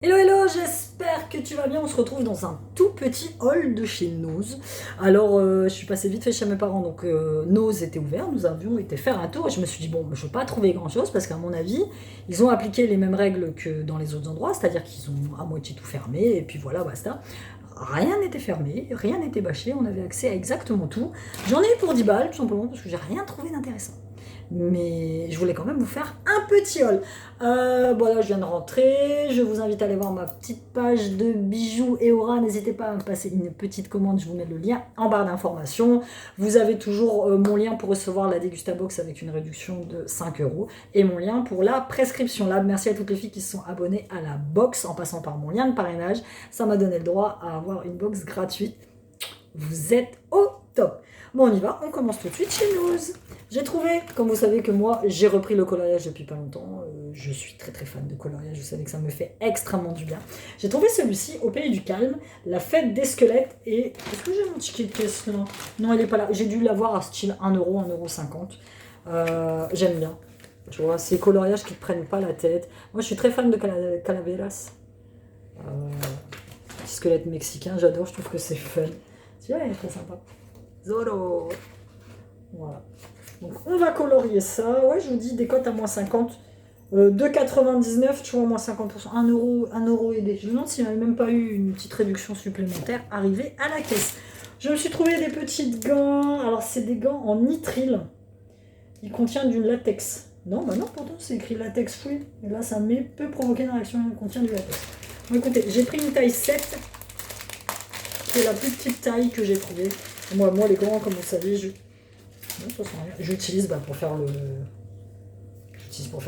Hello hello, j'espère que tu vas bien. On se retrouve dans un tout petit hall de chez Nose. Alors je suis passée vite fait chez mes parents, donc Nose était ouvert, nous avions été faire un tour et je me suis dit bon, je ne vais pas trouver grand chose parce qu'à mon avis, ils ont appliqué les mêmes règles que dans les autres endroits, c'est-à-dire qu'ils ont à moitié tout fermé et puis voilà, basta. Rien n'était fermé, rien n'était bâché, on avait accès à exactement tout. J'en ai eu pour 10 balles tout simplement parce que j'ai rien trouvé d'intéressant. Mais je voulais quand même vous faire un petit haul. Voilà, je viens de rentrer. Je vous invite à aller voir ma petite page de bijoux et aura. N'hésitez pas à me passer une petite commande. Je vous mets le lien en barre d'informations. Vous avez toujours mon lien pour recevoir la Degustabox avec une réduction de 5 € et mon lien pour la prescription lab. Merci à toutes les filles qui se sont abonnées à la box en passant par mon lien de parrainage. Ça m'a donné le droit à avoir une box gratuite. Vous êtes au top. Bon, on y va, on commence tout de suite chez Nose. J'ai trouvé, comme vous savez que moi, j'ai repris le coloriage depuis pas longtemps. Je suis très très fan de coloriage, vous savez que ça me fait extrêmement du bien. J'ai trouvé celui-ci au Pays du Calme, la fête des squelettes. Et est-ce que j'ai mon ticket de caisse là? Non, il n'est pas là. J'ai dû l'avoir à style 1 €, 1,50 €. J'aime bien. Tu vois, ces coloriages qui ne prennent pas la tête. Moi, je suis très fan de Calaveras. Petit squelette mexicain, j'adore, je trouve que c'est fun. Tu vois, il est très sympa. Zoro. Voilà. Donc on va colorier ça. Ouais, je vous dis des cotes à moins 50. 2,99, tu vois, moins 50%. 1 €, 1 € aidé. Je me demande s'il n'y avait même pas eu une petite réduction supplémentaire arrivée à la caisse. Je me suis trouvé des petites gants. Alors c'est des gants en nitrile. Il contient du latex. Non, bah non, pourtant c'est écrit latex free. Et là, ça peut provoquer une réaction. Il contient du latex. Bon, écoutez, j'ai pris une taille 7. C'est la plus petite taille que j'ai trouvée. Moi, les gants, comme vous savez, j'utilise pour faire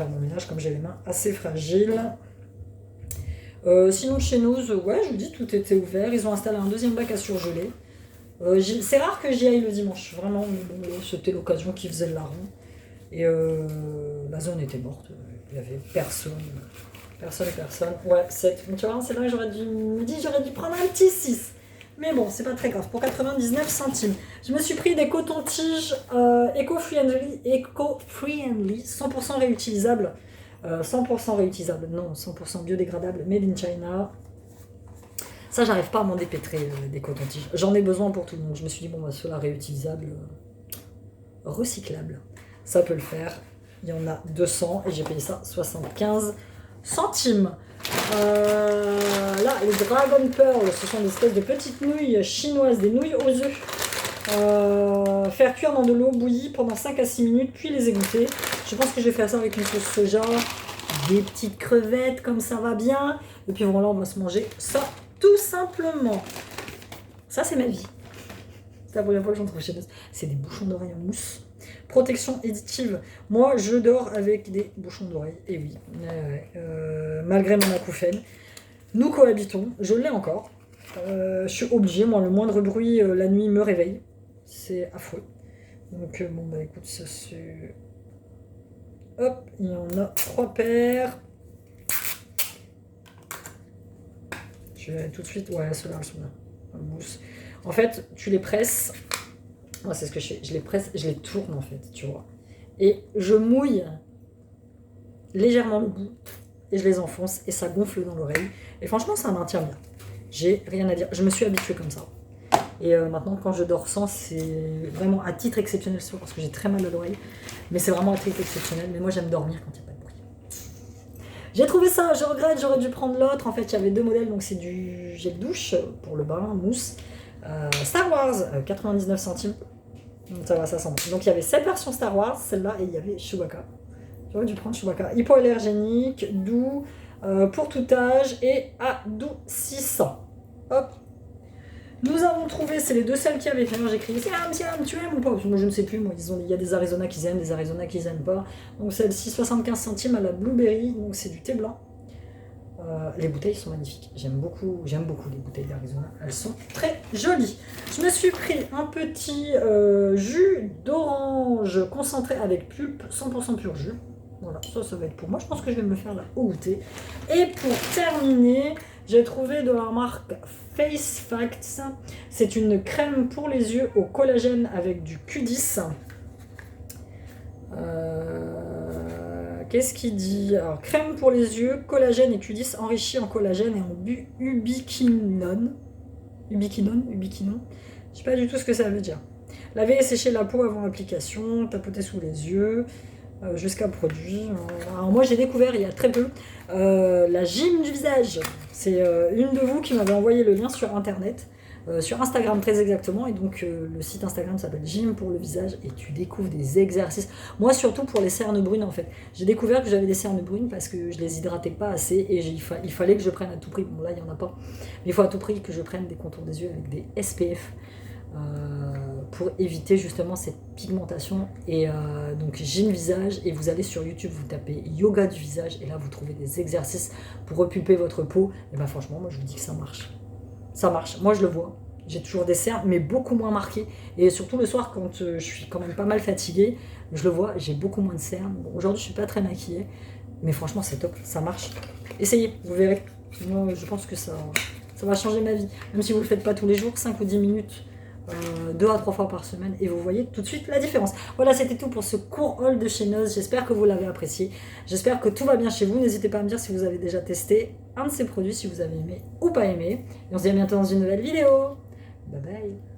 mon ménage, comme j'ai les mains assez fragiles. Sinon, chez nous, ouais, je vous dis, tout était ouvert. Ils ont installé un deuxième bac à surgeler. C'est rare que j'y aille le dimanche, vraiment, mais bon, c'était l'occasion qui faisait le larron. Et la zone était morte. Il n'y avait personne. Personne. Ouais, 7. Tu vois, c'est là que j'aurais dû prendre un petit 6. Mais bon, c'est pas très grave. Pour 99 centimes. Je me suis pris des cotons-tiges éco-friendly, 100% réutilisables. 100% réutilisables, non, 100% biodégradables, made in China. Ça, j'arrive pas à m'en dépêtrer des cotons-tiges. J'en ai besoin pour tout le monde. Je me suis dit, bon, ceux-là réutilisables, recyclables, ça peut le faire. Il y en a 200 et j'ai payé ça 75 centimes. Là, les Dragon Pearl, ce sont des espèces de petites nouilles chinoises, des nouilles aux œufs. Faire cuire dans de l'eau bouillie pendant 5 à 6 minutes, puis les égoutter. Je pense que je vais faire ça avec une sauce soja, des petites crevettes, comme ça va bien. Et puis voilà, on va se manger ça tout simplement. Ça, c'est ma vie. C'est la première fois que j'en trouve chez nous. C'est des bouchons d'oreille en mousse. Protection éditive. Moi, je dors avec des bouchons d'oreille. Et oui, malgré mon acouphène. Nous cohabitons. Je l'ai encore. Je suis obligée. Moi, le moindre bruit la nuit me réveille. C'est affreux. Donc, bon, bah écoute, ça c'est... Hop, il y en a 3 paires. Je vais tout de suite... Ouais, ceux-là, elles sont là. Mousse. En fait, tu les presses... Moi, c'est ce que je fais. Je les presse, je les tourne en fait, tu vois. Et je mouille légèrement le bout et je les enfonce et ça gonfle dans l'oreille. Et franchement, ça maintient bien. J'ai rien à dire. Je me suis habituée comme ça. Et maintenant, quand je dors sans, c'est vraiment à titre exceptionnel, parce que j'ai très mal à l'oreille. Mais c'est vraiment à titre exceptionnel. Mais moi, j'aime dormir quand il n'y a pas de bruit. J'ai trouvé ça, je regrette, j'aurais dû prendre l'autre. En fait, il y avait 2 modèles. Donc, c'est du gel douche pour le bain, mousse. Star Wars, 99 centimes. Donc ça va, ça sent. Donc il y avait cette version Star Wars, celle-là, et il y avait Chewbacca. J'aurais dû prendre Chewbacca. Hypoallergénique, doux, pour tout âge et adoucissant. Hop. Nous avons trouvé, c'est les 2 seules qui avaient fait. J'ai crié, Siam, tu aimes ou pas? Moi je ne sais plus, moi il y a des Arizona qu'ils aiment, des Arizona qu'ils aiment pas. Donc celle-ci, 75 centimes à la blueberry, donc c'est du thé blanc. Les bouteilles sont magnifiques. J'aime beaucoup les bouteilles d'Arizona. Elles sont très jolies. Je me suis pris un petit jus d'orange concentré avec pulpe, 100% pur jus. Voilà, ça va être pour moi. Je pense que je vais me le faire là au goûter. Et pour terminer, j'ai trouvé de la marque Face Facts. C'est une crème pour les yeux au collagène avec du Q10. qu'est-ce qu'il dit? Alors, crème pour les yeux, collagène et Q10 enrichi en collagène et en ubiquinone. Ubiquinon. Je sais pas du tout ce que ça veut dire. Laver et sécher la peau avant application, tapoter sous les yeux, jusqu'à produit. Alors moi j'ai découvert il y a très peu la gym du visage. C'est une de vous qui m'avait envoyé le lien sur internet, sur Instagram très exactement, et donc le site Instagram s'appelle Gym pour le visage et tu découvres des exercices. Moi surtout pour les cernes brunes en fait. J'ai découvert que j'avais des cernes brunes parce que je les hydratais pas assez et il fallait que je prenne à tout prix, bon là il y en a pas, mais il faut à tout prix que je prenne des contours des yeux avec des SPF. Pour éviter justement cette pigmentation et donc gym visage, et vous allez sur YouTube, vous tapez yoga du visage et là vous trouvez des exercices pour repulper votre peau, et ben franchement moi je vous dis que ça marche, moi je le vois, j'ai toujours des cernes mais beaucoup moins marquées, et surtout le soir quand je suis quand même pas mal fatiguée, je le vois, j'ai beaucoup moins de cernes. Bon, aujourd'hui je suis pas très maquillée mais franchement c'est top, ça marche, essayez, vous verrez. Moi je pense que ça va changer ma vie, même si vous le faites pas tous les jours, 5 ou 10 minutes 2 à 3 fois par semaine, et vous voyez tout de suite la différence. Voilà, c'était tout pour ce court haul de chez Nuz. J'espère que vous l'avez apprécié, j'espère que tout va bien chez vous. N'hésitez pas à me dire si vous avez déjà testé un de ces produits, si vous avez aimé ou pas aimé, et on se dit à bientôt dans une nouvelle vidéo. Bye bye.